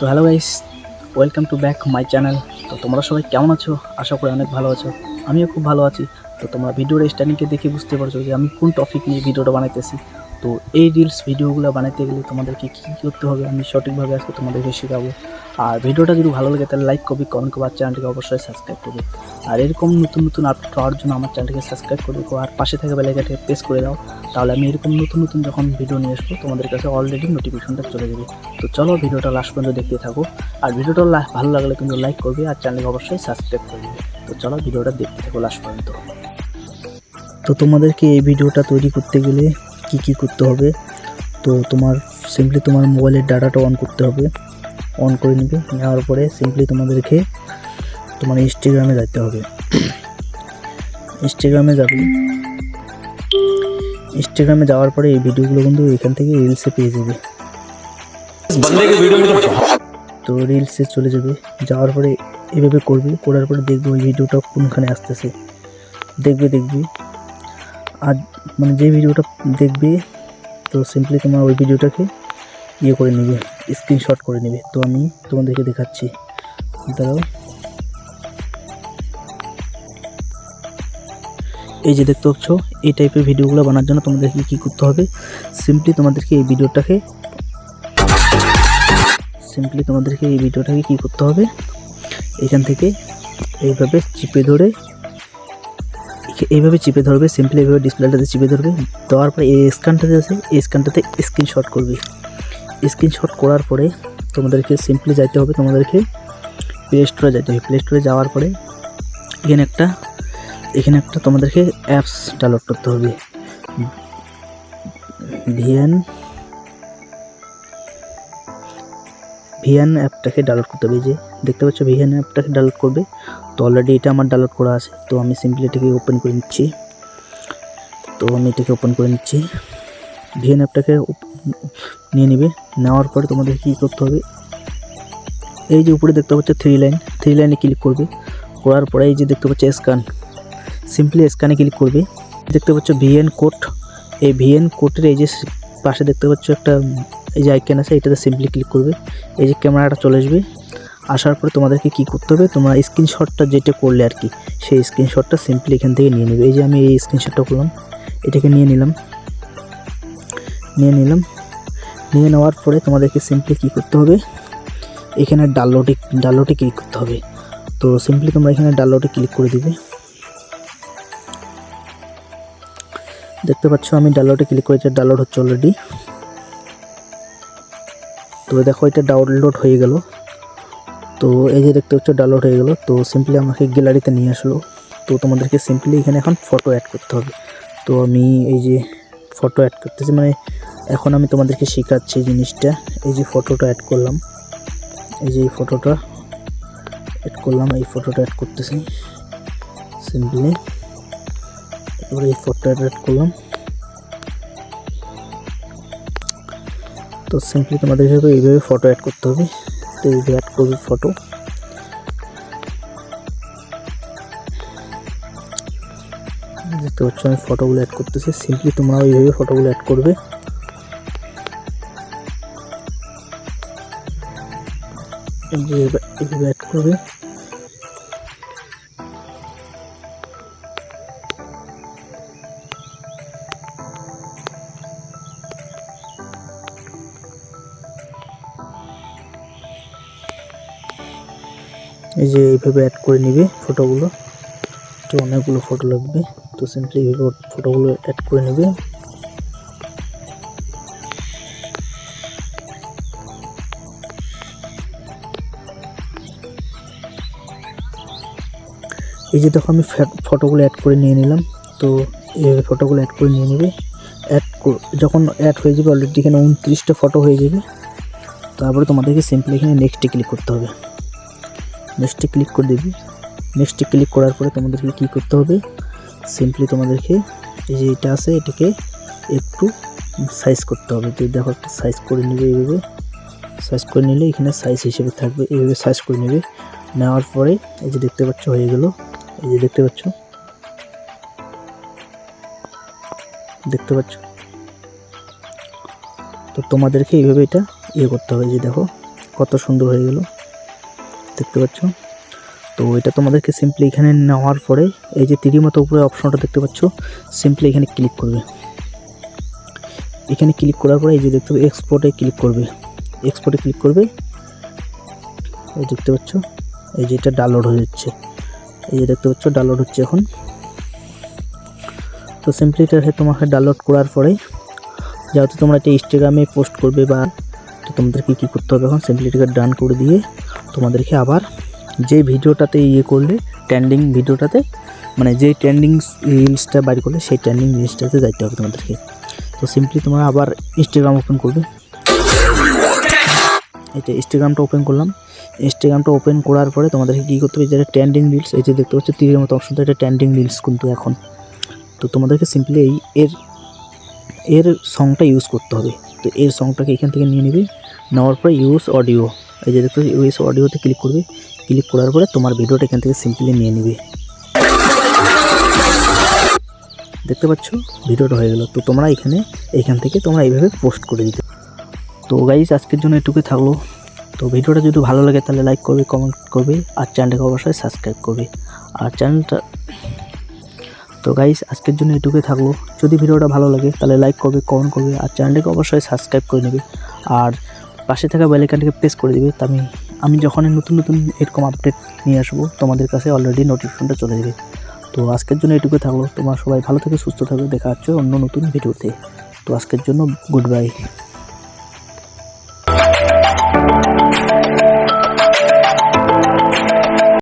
তো hello guys, welcome to back my channel. তো তোমরা সবাই কেমন আছো? আশা করি অনেক ভালো আছো। আমিও খুব ভালো আছি। তো তোমরা ভিডিওর স্টার্টিংকে দেখে বুঝতে পারছো যে আমি কোন টপিক নিয়ে ভিডিওটা বানাইতেছি। তো এই রিলস ভিডিওগুলো বানাইতে গেলে তোমাদেরকে কী করতে হবে আমি সঠিকভাবে আজকে তোমাদেরকে শেখাবো। আর ভিডিওটা যদি ভালো লাগে তাহলে লাইক করবি, কমেন্ট করবি, আর চ্যানেলটিকে অবশ্যই সাবস্ক্রাইব করবে। আর এরকম নতুন নতুন আপডেট পাওয়ার জন্য আমার চ্যানেলটিকে সাবস্ক্রাইব করে দিও আর পাশে থাকা বেল আইকনটিকে প্রেস করে দাও। তাহলে আমি এরকম নতুন নতুন যখন ভিডিও নিয়ে আসবো তোমাদের কাছে অলরেডি নোটিফিকেশনটা চলে যাবে। তো চলো ভিডিওটা লাস্ট পর্যন্ত দেখতে থাকো। আর ভিডিওটা ভালো লাগলে কিন্তু লাইক করবে আর চ্যানেলকে অবশ্যই সাবস্ক্রাইব করবে। তো চলো ভিডিওটা দেখতে থাকো লাস্ট পর্যন্ত। তো তোমাদেরকে এই ভিডিওটা তৈরি করতে গেলে কি করতে হবে, তো তোমার সিম্পলি তোমার মোবাইলের ডাটাটা অন করতে হবে। অন করে নেবে, নেওয়ার পরে সিম্পলি তোমাদেরকে তোমার ইনস্টাগ্রামে যেতে হবে। ইনস্টাগ্রামে যাবে, ইনস্টাগ্রামে যাওয়ার পরে এই ভিডিওগুলো কিন্তু এখান থেকে রিলসে পেয়ে যাবে। তো রিলসে চলে যাবে, যাওয়ার পরে এভাবে করবি, করার পরে দেখবি ওই ভিডিওটা কোনখানে আসতেছে। দেখবি আর মানে যে ভিডিওটা দেখবি, তো সিম্পলি তোমার ওই ভিডিওটাকে করে নেবে, স্ক্রিনশট করে নেবে। তো আমি তোমাদেরকে দেখাচ্ছি, দাঁড়াও। এই যে দেখতে পাচ্ছ, এই টাইপের ভিডিওগুলো বানার জন্য তোমাদেরকে কী করতে হবে, সিম্পলি তোমাদেরকে এই ভিডিওটাকে কী করতে হবে, এখান থেকে এইভাবে চিপে ধরবে, সিম্পলি এইভাবে ডিসপ্লেটাতে চিপে ধরবে। দেওয়ার পরে এই স্ক্যানটাতে আছে, এই স্ক্যানটাতে স্ক্রিনশট করবে। স্ক্রিনশট করার পরে তোমাদেরকে সিম্পলি যাইতে হবে, তোমাদেরকে প্লে স্টোরে যেতে হবে। প্লে স্টোরে যাওয়ার পরে এখানে একটা তোমাদেরকে অ্যাপস ডাউনলোড করতে হবে। ভিএন অ্যাপটাকে ডাউনলোড করতে হবে। যে দেখতে পাচ্ছ ভিএন অ্যাপটাকে ডাউনলোড করবে। তো অলরেডি এটা আমার ডাউনলোড করা আছে, তো আমি সিম্পলি এটাকে ওপেন করে নিচ্ছি। ভিএন অ্যাপটাকে নিয়ে নেবে। নেওয়ার পরে তোমাদের কী করতে হবে, এই যে উপরে দেখতে পাচ্ছ থ্রি লাইনে ক্লিক করবে। করার পরে এই যে দেখতে পাচ্ছ স্ক্যান, সিম্পলি স্ক্যানে ক্লিক করবে। দেখতে পাচ্ছ ভিএন কোড, এই ভিএন কোডের এই যে পাশে দেখতে পাচ্ছ একটা এই যে আইকন আছে, এটাতে সিম্পলি ক্লিক করবে। এই যে ক্যামেরাটা চলে আসবে। আসার পরে তোমাদেরকে কী করতে হবে, তোমরা স্ক্রিনশটটা যেটা করলে আর কি, সেই স্ক্রিনশটটা সিম্পলি এখান থেকে নিয়ে নেবে। এই যে আমি এই স্ক্রিনশটটা করলাম, এটাকে নিয়ে নিলাম। নিয়ে নেওয়ার পরে তোমাদেরকে সিম্পলি কী করতে হবে, এখানে ডাউনলোডে ক্লিক করতে হবে। তো সিম্পলি তোমরা এখানে ডাউনলোডে ক্লিক করে দিবে। দেখতে পাচ্ছ আমি ডাউনলোডে ক্লিক করেছি, ডাউনলোড হচ্ছে অলরেডি। তো দেখো এটা ডাউনলোড হয়ে গেল। তো এই যে দেখতে পাচ্ছ ডাউনলোড হয়ে গেল। তো সিম্পলি আমাকে গ্যালারিতে নিয়ে আসলো। তো তোমাদেরকে সিম্পলি এখানে এখন ফটো অ্যাড করতে হবে। তো আমি এই যে ফটো অ্যাড করতেছি, মানে এখন আমি তোমাদেরকে শেখাচ্ছি জিনিসটা। এই যে ফটোটা অ্যাড করলাম, এই যে এই ফটোটা অ্যাড করতেছি সিম্পলি। এবারে এই ফটোটা অ্যাড করলাম। তো সিম্পলি তোমাদের এইভাবে ফটো অ্যাড করতে হবে। তো এইভাবে অ্যাড করবে ফটো। দেখতে পাচ্ছ আমি ফটোগুলো অ্যাড করতেছি। সিম্পলি তোমরা এইভাবে ফটোগুলো অ্যাড করবে। এইভাবে অ্যাড করবে। এই যে এইভাবে অ্যাড করে নিবে ফটোগুলো। তো অনেকগুলো ফটো লাগবে, তো সিম্পলি এইভাবে ফটোগুলো অ্যাড করে নেবে। এই যে দেখো আমি ফটোগুলো অ্যাড করে নিয়ে নিলাম। তো এইভাবে ফটোগুলো অ্যাড করে নিয়ে নেবে। যখন অ্যাড হয়ে যাবে, অলরেডি এখানে 29টা ফটো হয়ে যাবে। তারপরে তোমাদেরকে সিম্পলি এখানে নেক্সটে ক্লিক করতে হবে। নেক্সটে ক্লিক করে দেবে। নেক্সটে ক্লিক করার পরে তোমাদেরকে কী করতে হবে, সিম্পলি তোমাদেরকে এই যে এটা আছে, এটাকে একটু সাইজ করতে হবে। তো দেখো একটু সাইজ করে নেবে। এইভাবে সাইজ করে নিলে এখানে সাইজ হিসেবে থাকবে। এইভাবে সাইজ করে নেবে। নেওয়ার পরে এই যে দেখতে পাচ্ছ হয়ে গেল। এই যে দেখতে পাচ্ছ তো তোমাদেরকে এইভাবে এটা করতে হবে। যে দেখো কত সুন্দর হয়ে গেল, দেখতে পাচ্ছ। তো এটা তোমাদেরকে সিম্পলি এখানে নেওয়ার পরে এই যে তীরের মতো উপরে অপশনটা দেখতে পাচ্ছ, সিম্পলি এখানে ক্লিক করবে। এখানে ক্লিক করার পরে এই যে দেখতে পাবে এক্সপোর্টে ক্লিক করবে, এক্সপোর্টে ক্লিক করবে। এই দেখতে পাচ্ছ এই যে এটা ডাউনলোড হয়ে যাচ্ছে, এই যে দেখতে পাচ্ছ ডাউনলোড হচ্ছে এখন। তো সিম্পলি এটা তোমাকে ডাউনলোড করার পরে যেহেতু তোমরা এটা ইনস্টাগ্রামে পোস্ট করবে বা, তো তোমাদেরকে কী করতে হবে এখন, সিম্পলি এটাকে ডান করে দিয়ে তোমাদেরকে আবার যে ভিডিওটাতে করলে ট্রেন্ডিং ভিডিওটাতে, মানে যে ট্রেন্ডিং রিলসটা বাইর করলে সেই ট্রেন্ডিং রিলসটাতে যাইতে হবে তোমাদেরকে। তো সিম্পলি তোমরা আবার ইনস্টাগ্রাম ওপেন করবে। এটা ইনস্টাগ্রামটা ওপেন করলাম। ইনস্টাগ্রামটা ওপেন করার পরে তোমাদেরকে কী করতে হবে, যেটা ট্রেন্ডিং রিলস, এই যে দেখতে পাচ্ছ তীরের মতো অপশনটা, এটা ট্রেন্ডিং রিলস কিন্তু এখন। তো তোমাদেরকে সিম্পলি এর সংটা ইউজ করতে হবে। তো এর সংটাকে এখান থেকে নিয়ে নেবে, নেওয়ার পরে ইউজ অডিও, এই যে দেখতে ইউজ অডিওতে ক্লিক করবে। ক্লিক করার পরে তোমার ভিডিওটা এখান থেকে সিম্পলি নিয়ে নেবে, দেখতে পাচ্ছ ভিডিওটা হয়ে গেল। তো তোমরা এইখান থেকে তোমরা এইভাবে পোস্ট করে দিতে। তো গাইস আজকের জন্য এটুকুই থাকলো। তো ভিডিওটা যদি ভালো লাগে তাহলে লাইক করবে, কমেন্ট করবে, আর চ্যানেলটাকে অবশ্যই সাবস্ক্রাইব করবে। আর চ্যানেলটা, তো গাইস আজকের জন্য এটুকুই থাকলো। যদি ভিডিওটা ভালো লাগে তাহলে লাইক করবে, কমেন্ট করবে, আর চ্যানেলটাকে অবশ্যই সাবস্ক্রাইব করে নেবে। আর পাশে থাকা বেল আইকনটাকে প্রেস করে দেবে। তা আমি যখনই নতুন নতুন এরকম আপডেট নিয়ে আসবো তোমাদের কাছে অলরেডি নোটিফিকেশনটা চলে যাবে। তো আজকের জন্য এটুকুই থাকলো। তোমরা সবাই ভালো থেকে সুস্থ থাকবে, দেখা হচ্ছে অন্য নতুন ভিডিওতে। তো আজকের জন্য গুড বাই।